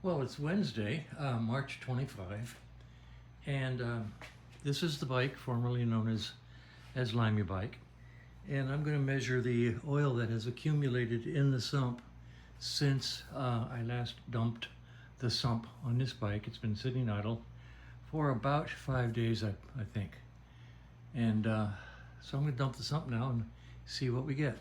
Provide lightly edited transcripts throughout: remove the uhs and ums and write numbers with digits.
Well, it's Wednesday, March 25, and this is the bike formerly known as Limey Bike, and I'm going to measure the oil that has accumulated in the sump since I last dumped the sump on this bike. It's been sitting idle for about 5 days, I think, and so I'm going to dump the sump now and see what we get.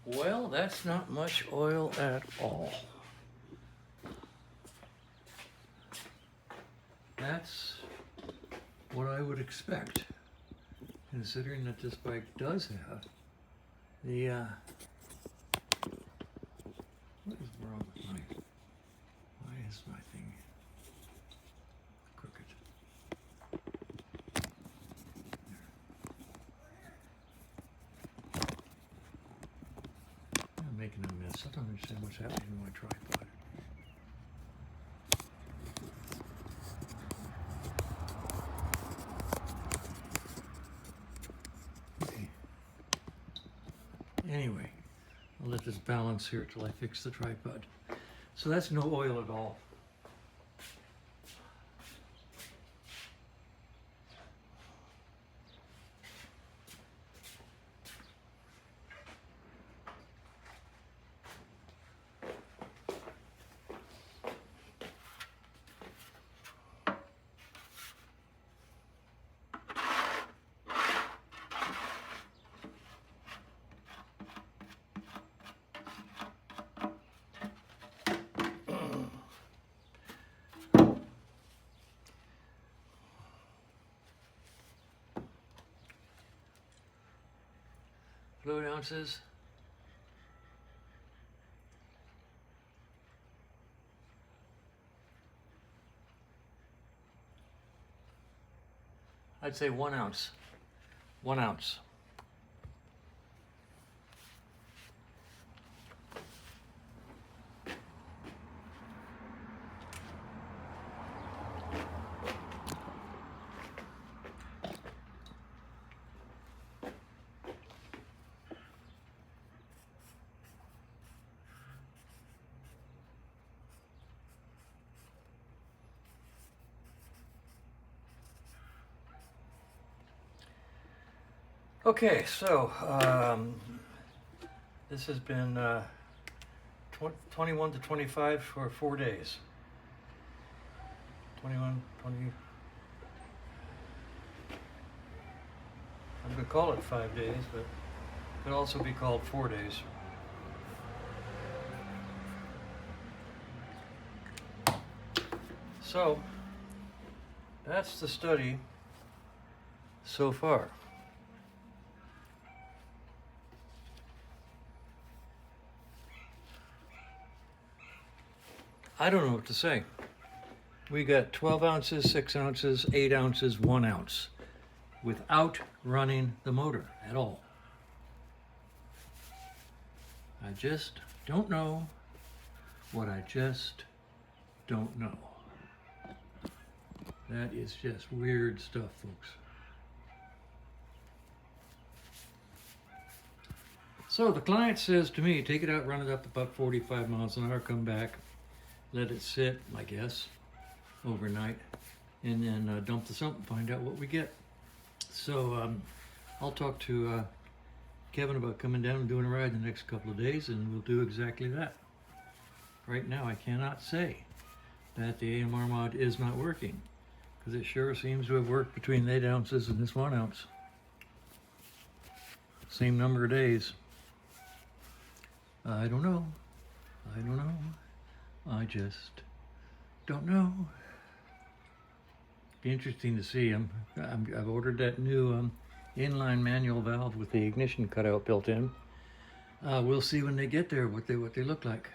Well, that's not much oil at all. That's what I would expect, considering that this bike does have the, what is wrong with why is my thing crooked? I'm making a mess. I don't understand what's happening to my tripod. Okay. Anyway, I'll let this balance here till I fix the tripod. So that's no oil at all. fluid ounces. I'd say 1 ounce. 1 ounce. Okay, so this has been 21 to 25 for 4 days. 21, 20. I'm going to call it 5 days, but it could also be called 4 days. So that's the study so far. I don't know what to say. We got 12 ounces, 6 ounces, 8 ounces, 1 ounce without running the motor at all. I just don't know what I just don't know. That is just weird stuff, folks. So the client says to me, take it out, run it up to about 45 miles an hour, come back, let it sit, I guess, overnight, and then dump the sump and find out what we get. So I'll talk to Kevin about coming down and doing a ride the next couple of days, and we'll do exactly that. Right now, I cannot say that the AMR mod is not working, because it sure seems to have worked between 8 ounces and this 1 ounce. Same number of days. I don't know. I don't know. I just don't know. Be interesting to see. I've ordered that new inline manual valve with the ignition cutout built in. We'll see when they get there what they look like.